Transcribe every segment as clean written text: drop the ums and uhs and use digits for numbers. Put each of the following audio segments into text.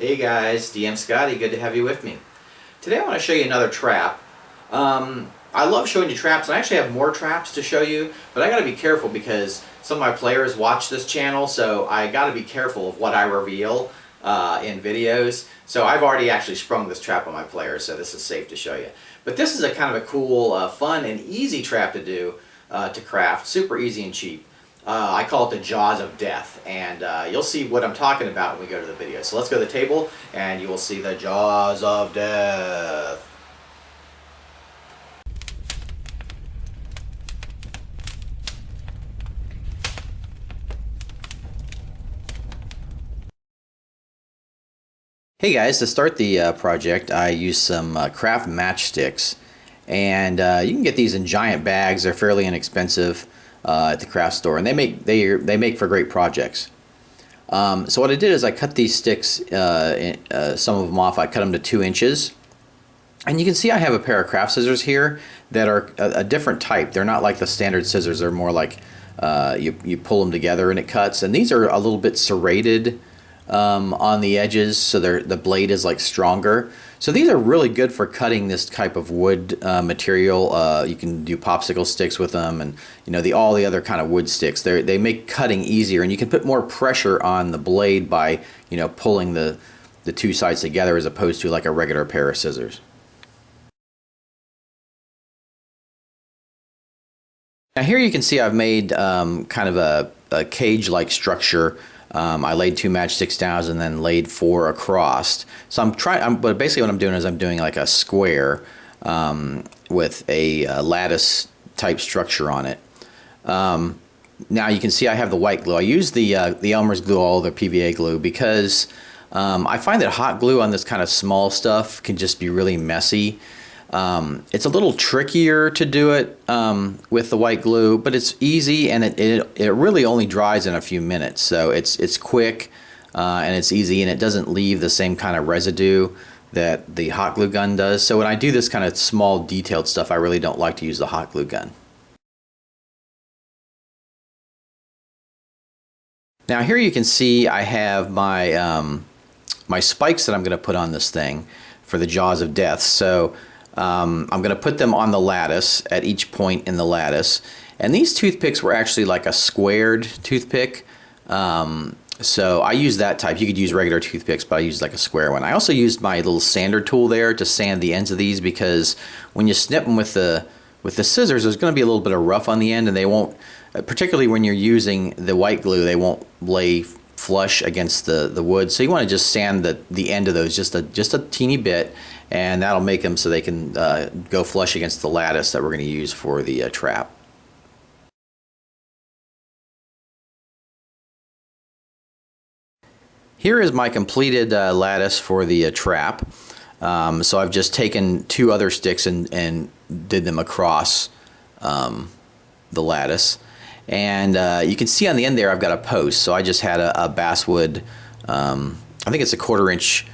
Hey guys, DM Scotty, good to have you with me. Today I want to show you another trap. I love showing you traps, and I actually have more traps to show you, but I got to be careful because some of my players watch this channel, so I got to be careful of what I reveal in videos. So I've already actually sprung this trap on my players, so this is safe to show you. But this is a kind of a cool, fun, and easy trap to do, to craft. Super easy and cheap. I call it the Jaws of Death, and you'll see what I'm talking about when we go to the video. So let's go to the table, and you will see the Jaws of Death. Hey guys, to start the project, I used some craft matchsticks, and you can get these in giant bags. They're fairly inexpensive at the craft store, and they make for great projects. So what I did is I cut these sticks, some of them off. I cut them to 2 inches, and you can see I have a pair of craft scissors here that are a different type. They're not like the standard scissors. They're more like you pull them together and it cuts. And these are a little bit serrated on the edges, so the blade is like stronger. So these are really good for cutting this type of wood material. You can do popsicle sticks with them, and all the other kind of wood sticks. They make cutting easier, and you can put more pressure on the blade by pulling the two sides together as opposed to like a regular pair of scissors. Now here you can see I've made kind of a cage-like structure. I laid 2 matchsticks down and then laid 4 across. So but basically what I'm doing is I'm doing like a square with a lattice type structure on it. Now you can see I have the white glue. I use the Elmer's glue, all the PVA glue, because I find that hot glue on this kind of small stuff can just be really messy. It's a little trickier to do it with the white glue, but it's easy, and it really only dries in a few minutes. So it's quick and it's easy, and it doesn't leave the same kind of residue that the hot glue gun does. So when I do this kind of small detailed stuff, I really don't like to use the hot glue gun. Now here you can see I have my my spikes that I'm going to put on this thing for the Jaws of Death. So I'm going to put them on the lattice at each point in the lattice. And these toothpicks were actually like a squared toothpick. So I used that type. You could use regular toothpicks, but I used like a square one. I also used my little sander tool there to sand the ends of these, because when you snip them with the scissors, there's going to be a little bit of rough on the end, and they won't, particularly when you're using the white glue, they won't lay flush against the wood. So you want to just sand the end of those just a teeny bit, and that'll make them so they can go flush against the lattice that we're going to use for the trap. Here is my completed lattice for the trap. So I've just taken 2 other sticks and did them across the lattice. And you can see on the end there I've got a post. So I just had a basswood, I think it's a 1/4 inch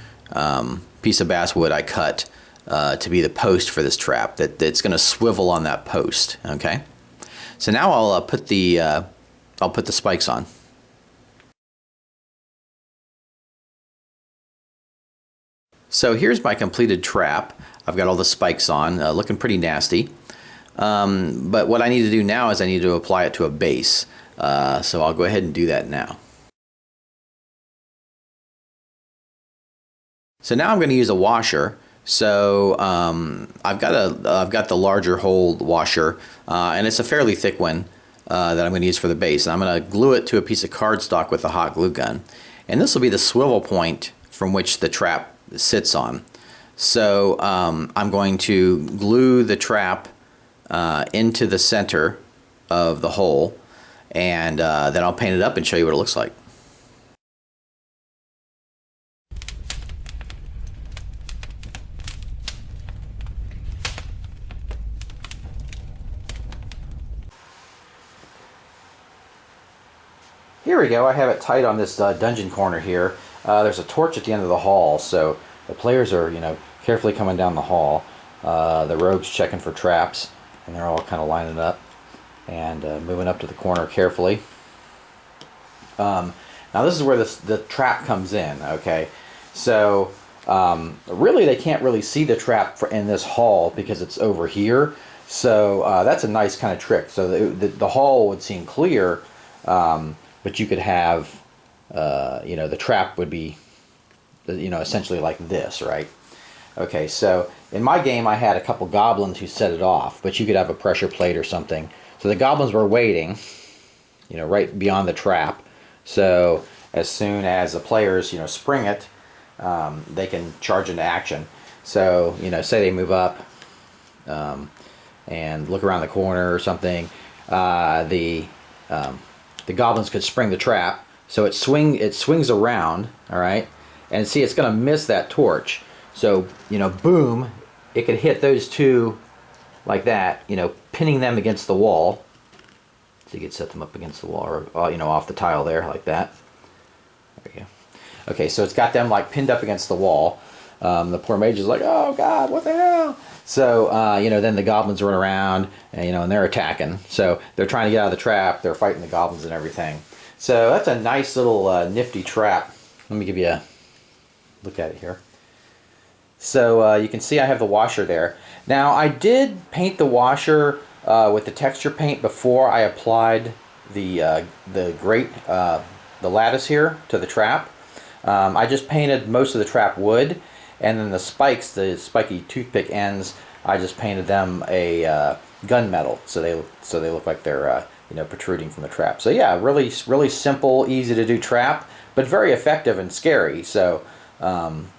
piece of basswood I cut to be the post for this trap that's going to swivel on that post. Okay, so now I'll put the spikes on. So here's my completed trap. I've got all the spikes on, looking pretty nasty. But what I need to do now is I need to apply it to a base. So I'll go ahead and do that now. So now I'm going to use a washer. So I've got the larger hole washer, and it's a fairly thick one that I'm going to use for the base. And I'm going to glue it to a piece of cardstock with a hot glue gun. And this will be the swivel point from which the trap sits on. So I'm going to glue the trap into the center of the hole, and then I'll paint it up and show you what it looks like. Here we go. I have it tight on this dungeon corner here. There's a torch at the end of the hall, so the players are, carefully coming down the hall. The rogue's checking for traps, and they're all kind of lining up and moving up to the corner carefully. Now this is where the trap comes in, okay? So really they can't really see the trap in this hall because it's over here. So that's a nice kind of trick. So the hall would seem clear, but you could have, you know, the trap would be, you know, essentially like this, right? Okay, so in my game I had a couple goblins who set it off, but you could have a pressure plate or something. So the goblins were waiting, you know, right beyond the trap. So as soon as the players, you know, spring it, they can charge into action. So, you know, say they move up and look around the corner or something, the goblins could spring the trap. So it swings around, all right, and see, it's going to miss that torch. So, you know, boom, it could hit those two like that, you know, pinning them against the wall. So you could set them up against the wall, or, you know, off the tile there, like that. There you go. Okay, so it's got them like pinned up against the wall. The poor mage is like, oh God, what the hell? So, you know, then the goblins run around, and, you know, and they're attacking. So they're trying to get out of the trap. They're fighting the goblins and everything. So that's a nice little nifty trap. Let me give you a look at it here. So you can see I have the washer there. Now I did paint the washer with the texture paint before I applied the grate, the lattice here to the trap. I just painted most of the trap wood, and then the spikes, the spiky toothpick ends, I just painted them a gunmetal, so they look like they're you know, protruding from the trap. So yeah, really simple, easy to do trap, but very effective and scary. So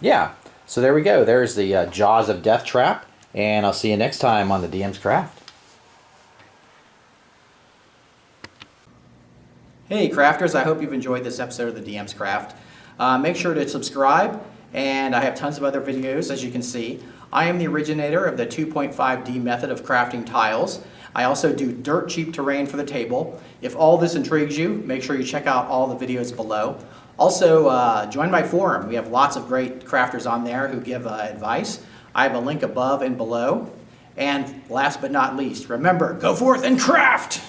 yeah, so there we go. There's the Jaws of Death trap, and I'll see you next time on the DM's Craft. Hey crafters, I hope you've enjoyed this episode of the DM's Craft. Make sure to subscribe, and I have tons of other videos, as you can see. I am the originator of the 2.5D method of crafting tiles. I also do dirt cheap terrain for the table. If all this intrigues you, make sure you check out all the videos below. Also, join my forum. We have lots of great crafters on there who give advice. I have a link above and below. And last but not least, remember, go forth and craft!